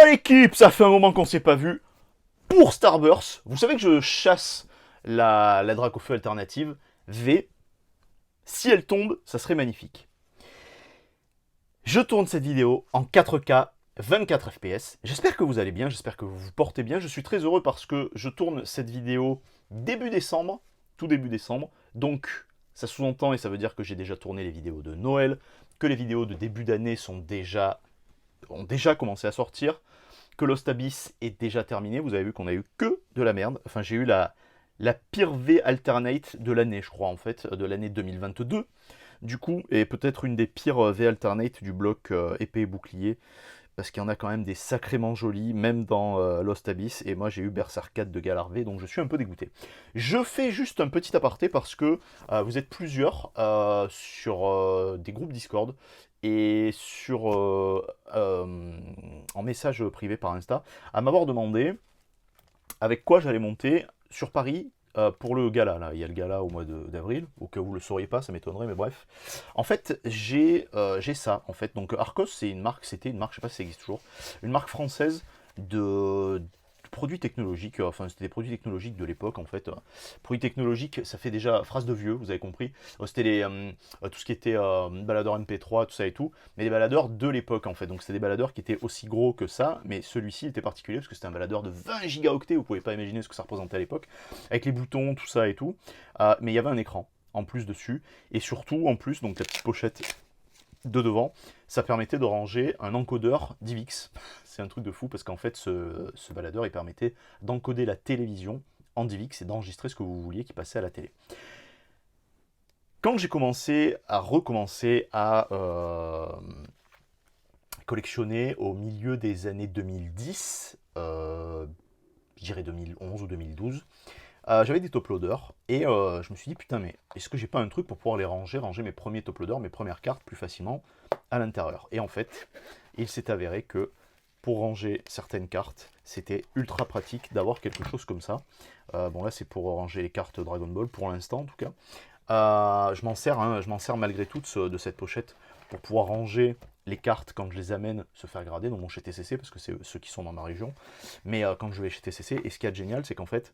l'équipe, ça fait un moment qu'on s'est pas vu. Pour Starburst, vous savez que je chasse la Dracofeu alternative V. Si elle tombe, ça serait magnifique. Je tourne cette vidéo en 4K, 24 fps. J'espère que vous allez bien, j'espère que vous vous portez bien. Je suis très heureux parce que je tourne cette vidéo début décembre, tout début décembre. Donc, ça sous-entend et ça veut dire que j'ai déjà tourné les vidéos de Noël, que les vidéos de début d'année ont déjà commencé à sortir, que Lost Abyss est déjà terminé. Vous avez vu qu'on a eu que de la merde. Enfin, j'ai eu la pire V alternate de l'année, je crois, en fait, de l'année 2022. Du coup, et peut-être une des pires V alternate du bloc épée et bouclier, parce qu'il y en a quand même des sacrément jolis, même dans Lost Abyss, et moi j'ai eu Berserk 4 de Galar V, donc je suis un peu dégoûté. Je fais juste un petit aparté parce que vous êtes plusieurs sur des groupes Discord, et en message privé par Insta, à m'avoir demandé avec quoi j'allais monter sur Paris pour le gala. Là, il y a le gala au mois d'avril, au cas où vous ne le sauriez pas, ça m'étonnerait, mais bref. En fait, j'ai ça, en fait. Donc Arcos, c'était une marque, je sais pas si ça existe toujours, une marque française de produits technologiques, enfin c'était des produits technologiques de l'époque en fait. Produits technologiques, ça fait déjà phrase de vieux, vous avez compris. C'était tout ce qui était baladeur MP3, tout ça et tout, mais des baladeurs de l'époque en fait. Donc c'était des baladeurs qui étaient aussi gros que ça, mais celui-ci était particulier parce que c'était un baladeur de 20 gigaoctets, vous pouvez pas imaginer ce que ça représentait à l'époque, avec les boutons, tout ça et tout. Mais il y avait un écran en plus dessus, et surtout en plus, donc la petite pochette de devant, ça permettait de ranger un encodeur DivX. C'est un truc de fou parce qu'en fait, ce baladeur, il permettait d'encoder la télévision en DivX et d'enregistrer ce que vous vouliez qui passait à la télé. Quand j'ai recommencé à collectionner au milieu des années 2010, je dirais 2011 ou 2012, j'avais des top loaders et je me suis dit putain mais est-ce que j'ai pas un truc pour pouvoir les ranger mes premiers top loaders, mes premières cartes plus facilement à l'intérieur. Et en fait, il s'est avéré que pour ranger certaines cartes, c'était ultra pratique d'avoir quelque chose comme ça. Bon là c'est pour ranger les cartes Dragon Ball pour l'instant en tout cas. Je m'en sers malgré tout de cette pochette pour pouvoir ranger les cartes quand je les amène se faire grader, dans mon chez TCC parce que c'est ceux qui sont dans ma région. Mais quand je vais chez TCC, et ce qui est génial c'est qu'en fait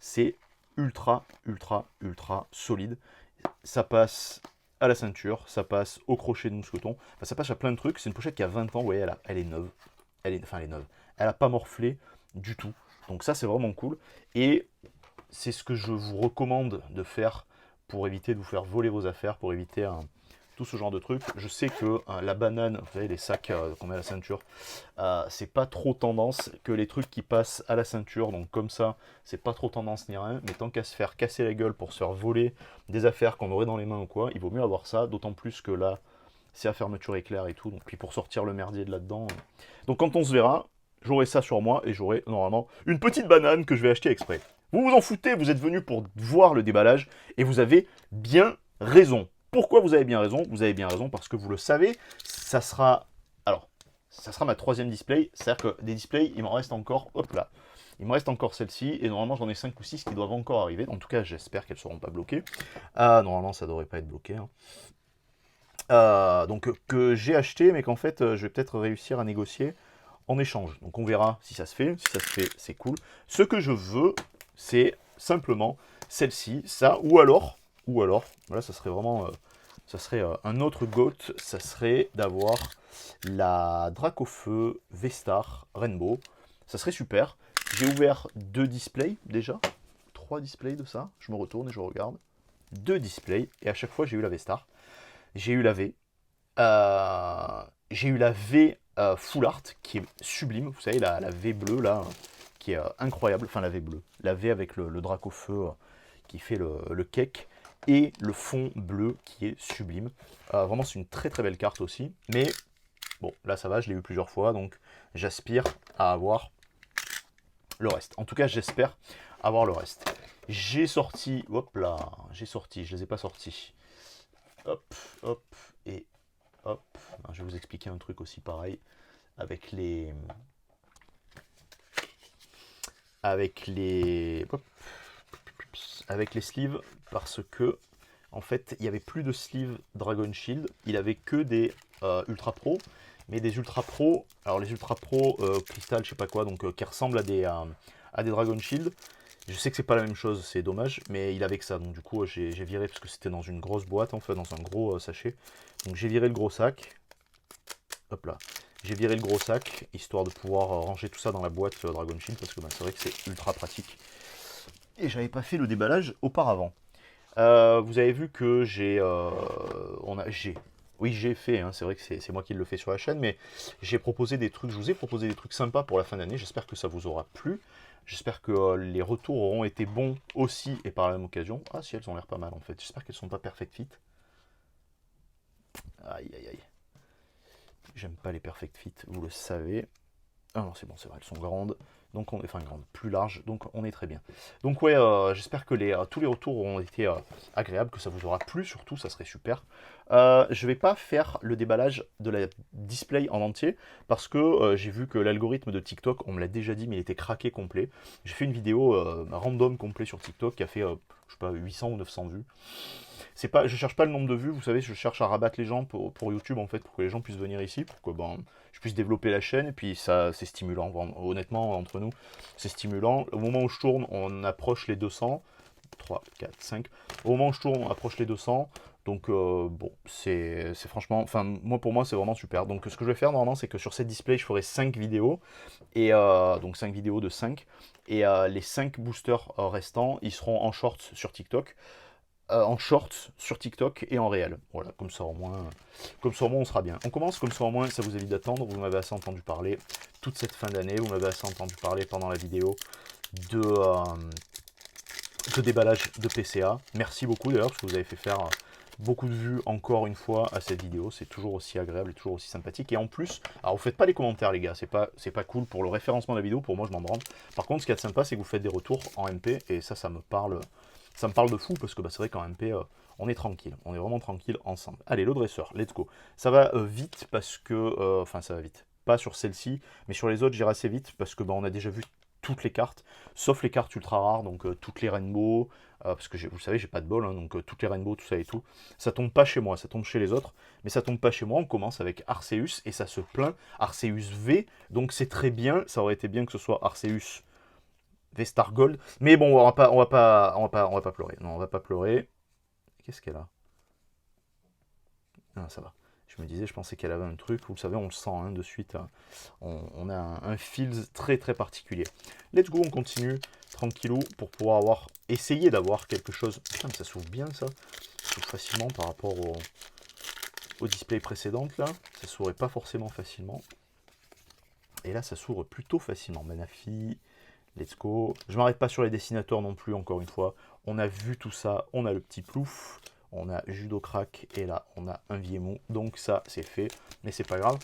c'est ultra solide. Ça passe à la ceinture, ça passe au crochet de mousqueton, enfin, ça passe à plein de trucs. C'est une pochette qui a 20 ans, vous voyez, elle est neuve. Elle est neuve. Elle n'a pas morflé du tout. Donc ça, c'est vraiment cool. Et c'est ce que je vous recommande de faire pour éviter de vous faire voler vos affaires, pour éviter tout ce genre de trucs. Je sais que la banane, vous savez, les sacs qu'on met à la ceinture, c'est pas trop tendance, que les trucs qui passent à la ceinture, donc comme ça, c'est pas trop tendance ni rien, mais tant qu'à se faire casser la gueule pour se faire voler des affaires qu'on aurait dans les mains ou quoi, il vaut mieux avoir ça, d'autant plus que là, c'est à fermeture éclair et tout, donc puis pour sortir le merdier de là-dedans. Donc quand on se verra, j'aurai ça sur moi et j'aurai normalement une petite banane que je vais acheter exprès. Vous vous en foutez, vous êtes venu pour voir le déballage et vous avez bien raison. Pourquoi vous avez bien raison? Vous avez bien raison parce que vous le savez, ça sera ma troisième display, c'est-à-dire que des displays, il m'en reste encore, hop là, il me reste encore celle-ci, et normalement j'en ai 5 ou 6 qui doivent encore arriver, en tout cas j'espère qu'elles ne seront pas bloquées. Normalement ça devrait pas être bloqué. Hein. Donc que j'ai acheté, mais qu'en fait je vais peut-être réussir à négocier en échange. Donc on verra si ça se fait, c'est cool. Ce que je veux, c'est simplement celle-ci, ça, ou alors, voilà ça serait vraiment... ça serait un autre GOAT, ça serait d'avoir la Dracofeu V-Star Rainbow. Ça serait super. J'ai ouvert 2 displays déjà. 3 displays de ça. Je me retourne et je regarde. 2 displays. Et à chaque fois, j'ai eu la V-Star. J'ai eu la V. J'ai eu la V Full Art qui est sublime. Vous savez, la V bleue là, qui est incroyable. Enfin, la V bleue. La V avec le Dracofeu qui fait le cake. Et le fond bleu qui est sublime. Vraiment, c'est une très belle carte aussi. Mais bon, là ça va, je l'ai eu plusieurs fois, donc j'aspire à avoir le reste. En tout cas, j'espère avoir le reste. J'ai sorti, hop là, je les ai pas sortis. Hop, hop, et hop. Je vais vous expliquer un truc aussi pareil avec les... hop, avec les sleeves, parce que en fait, il n'y avait plus de sleeve Dragon Shield, il avait que des Ultra Pro. mais des Ultra Pro. Alors les Ultra Pro cristal, je sais pas quoi, donc qui ressemblent à des Dragon Shield. Je sais que c'est pas la même chose, c'est dommage, mais il avait que ça, donc du coup j'ai viré parce que c'était dans une grosse boîte, en fait, dans un gros sachet. Donc j'ai viré le gros sac. Hop là. J'ai viré le gros sac, histoire de pouvoir ranger tout ça dans la boîte Dragon Shield, parce que c'est vrai que c'est ultra pratique. Et j'avais pas fait le déballage auparavant. Vous avez vu que j'ai fait, hein, c'est vrai que c'est moi qui le fais sur la chaîne, mais j'ai proposé des trucs, je vous ai proposé des trucs sympas pour la fin d'année, j'espère que ça vous aura plu. J'espère que les retours auront été bons aussi et par la même occasion. Ah si, elles ont l'air pas mal en fait, j'espère qu'elles sont pas perfect fit. Aïe aïe aïe. J'aime pas les perfect fit, vous le savez. Ah non, c'est bon, c'est vrai, elles sont grandes. Donc on est, enfin grandes, plus larges, donc on est très bien. Donc ouais, j'espère que tous les retours auront été agréables, que ça vous aura plu, surtout, ça serait super. Je vais pas faire le déballage de la display en entier, parce que j'ai vu que l'algorithme de TikTok, on me l'a déjà dit, mais il était craqué complet. J'ai fait une vidéo random complet sur TikTok qui a fait, je sais pas, 800 ou 900 vues. C'est pas, je cherche pas le nombre de vues, vous savez, je cherche à rabattre les gens pour YouTube en fait, pour que les gens puissent venir ici, pour que je puisse développer la chaîne, et puis ça c'est stimulant, honnêtement, entre nous, c'est stimulant. Au moment où je tourne, on approche les 200, 3, 4, 5, au moment où je tourne, on approche les 200, donc bon, c'est franchement, enfin moi pour moi c'est vraiment super. Donc ce que je vais faire normalement, c'est que sur cette display, je ferai 5 vidéos, et donc 5 vidéos de 5, et les 5 boosters restants, ils seront en short sur TikTok. En short sur TikTok et en réel. Voilà, comme ça au moins on sera bien. On commence comme ça au moins ça vous évite d'attendre. Vous m'avez assez entendu parler toute cette fin d'année. Vous m'avez assez entendu parler pendant la vidéo de déballage de PCA. Merci beaucoup d'ailleurs parce que vous avez fait faire beaucoup de vues encore une fois à cette vidéo. C'est toujours aussi agréable et toujours aussi sympathique. Et en plus, alors vous faites pas les commentaires les gars, c'est pas cool pour le référencement de la vidéo. Pour moi je m'en branle. Par contre, ce qui est sympa, c'est que vous faites des retours en MP et ça me parle. Ça me parle de fou parce que c'est vrai qu'en MP, on est tranquille. On est vraiment tranquille ensemble. Allez, le dresseur, let's go. Ça va vite parce que... Enfin, ça va vite. Pas sur celle-ci, mais sur les autres, j'irai assez vite parce que on a déjà vu toutes les cartes, sauf les cartes ultra rares, donc toutes les rainbows, parce que vous savez, j'ai pas de bol, hein, donc toutes les rainbows, tout ça et tout. Ça tombe pas chez moi, ça tombe chez les autres, mais ça tombe pas chez moi. On commence avec Arceus et ça se plaint. Arceus V, donc c'est très bien. Ça aurait été bien que ce soit Arceus V-Star Gold. Mais bon, on va pas pleurer. Non, on va pas pleurer. Qu'est-ce qu'elle a? Ah, ça va. Je me disais, je pensais qu'elle avait un truc. Vous le savez, on le sent de suite. On a un feel très très particulier. Let's go, on continue tranquillou pour pouvoir essayer d'avoir quelque chose. Putain, mais ça s'ouvre bien ça. Ça s'ouvre facilement par rapport au display précédente là. Ça s'ouvrait pas forcément facilement. Et là, ça s'ouvre plutôt facilement. Manafi. Let's go. Je m'arrête pas sur les dessinateurs non plus, encore une fois. On a vu tout ça, on a le petit plouf, on a Judo Crack, et là, on a un Viemou. Donc ça, c'est fait, mais c'est pas grave.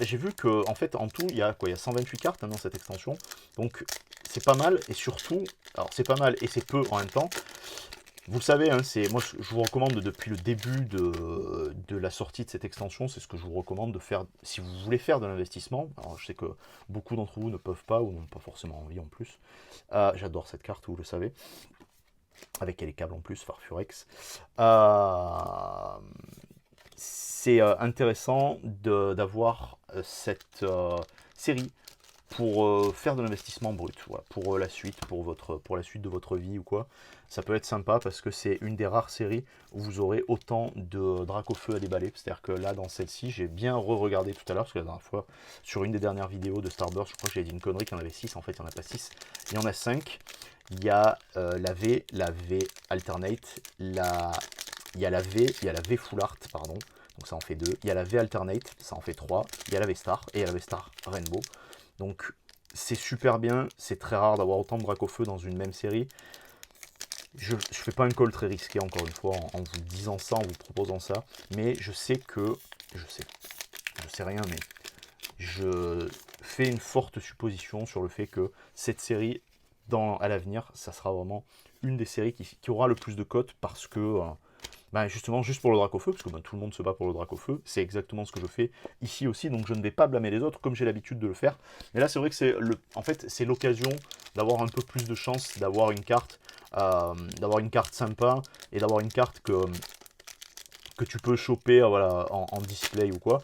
J'ai vu que en fait, en tout, il y a quoi? Il y a 128 cartes dans cette extension. Donc c'est pas mal, et surtout, alors c'est pas mal et c'est peu en même temps. Vous le savez, hein, moi je vous recommande depuis le début de la sortie de cette extension, c'est ce que je vous recommande de faire si vous voulez faire de l'investissement. Alors je sais que beaucoup d'entre vous ne peuvent pas ou n'ont pas forcément envie en plus. J'adore cette carte, vous le savez. Avec les câbles en plus, Farfurex. C'est intéressant d'avoir cette série pour faire de l'investissement brut, voilà, pour la suite, pour la suite de votre vie ou quoi. Ça peut être sympa parce que c'est une des rares séries où vous aurez autant de Dracofeu à déballer. C'est-à-dire que là, dans celle-ci, j'ai bien re-regardé tout à l'heure, parce que la dernière fois, sur une des dernières vidéos de Starburst, je crois que j'avais dit une connerie qu'il y en avait 6, en fait il n'y en a pas 6, il y en a 5. Il y a la V Alternate, il y a la V Full Art, pardon, donc ça en fait 2. Il y a la V Alternate, ça en fait 3. Il y a la V Star, et il y a la V Star Rainbow. Donc c'est super bien, c'est très rare d'avoir autant de Dracofeu dans une même série. Je ne fais pas un call très risqué, encore une fois, en vous disant ça, en vous proposant ça, mais je sais rien, mais je fais une forte supposition sur le fait que cette série, à l'avenir, ça sera vraiment une des séries qui aura le plus de cotes parce que... justement, juste pour le Dracofeu, parce que tout le monde se bat pour le Dracofeu, c'est exactement ce que je fais ici aussi, donc je ne vais pas blâmer les autres comme j'ai l'habitude de le faire. Mais là, c'est vrai que c'est l'occasion d'avoir un peu plus de chance, d'avoir une carte sympa, et d'avoir une carte que tu peux choper voilà, en display ou quoi.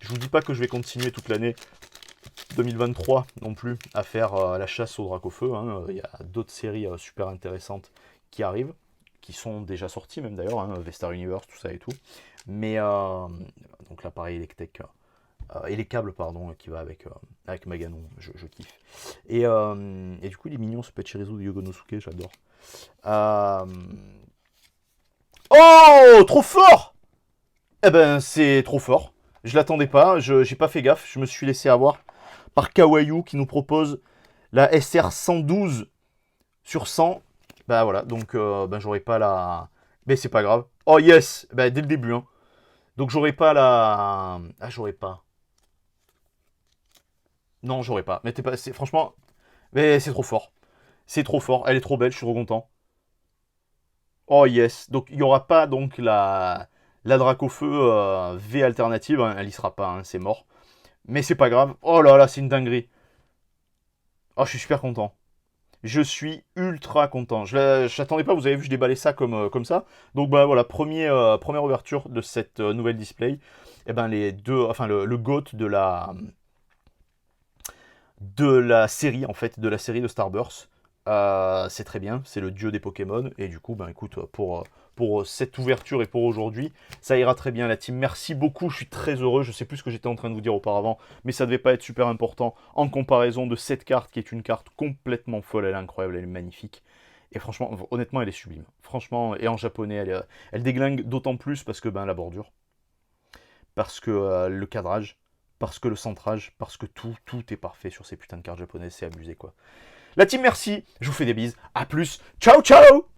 Je vous dis pas que je vais continuer toute l'année 2023 non plus à faire la chasse au Dracofeu. Hein. Il y a d'autres séries super intéressantes qui arrivent, qui sont déjà sorties même d'ailleurs, hein, Vestar Universe, tout ça et tout. Mais donc l'appareil électrique et les câbles pardon qui va avec Maganon, je kiffe. Et du coup il est mignon ce Pachirisu de Yogonosuke, j'adore. Euh... Oh, trop fort! Eh ben c'est trop fort. Je l'attendais pas, j'ai pas fait gaffe, je me suis laissé avoir par Kawaii qui nous propose la SR 112 sur 100. Bah voilà, donc ben, j'aurais pas la... Mais c'est pas grave. Oh yes, bah, dès le début. Hein. Donc j'aurais pas la... Ah j'aurais pas. Non, j'aurais pas. Mais t'es pas... Franchement, mais c'est trop fort. C'est trop fort, elle est trop belle, je suis trop content. Oh yes, donc il n'y aura pas donc la Dracofeu V alternative, hein. Elle y sera pas, hein, c'est mort. Mais c'est pas grave. Oh là là, c'est une dinguerie. Oh, je suis super content. Je suis ultra content. Je n'attendais pas, vous avez vu, je déballais ça comme ça. Donc bah voilà, première ouverture de cette nouvelle display. Et ben les deux, enfin le GOAT de la série en fait, de la série de Starburst. C'est très bien, c'est le dieu des Pokémon. Et du coup, ben écoute, pour cette ouverture et pour aujourd'hui, ça ira très bien la team. Merci beaucoup, je suis très heureux. Je sais plus ce que j'étais en train de vous dire auparavant, mais ça devait pas être super important en comparaison de cette carte qui est une carte complètement folle. Elle est incroyable, elle est magnifique. Et franchement, honnêtement, elle est sublime. Franchement, et en japonais, elle déglingue d'autant plus parce que ben, la bordure, parce que le cadrage, parce que le centrage, parce que tout est parfait sur ces putains de cartes japonaises. C'est abusé quoi. La team, merci. Je vous fais des bises. À plus. Ciao, ciao.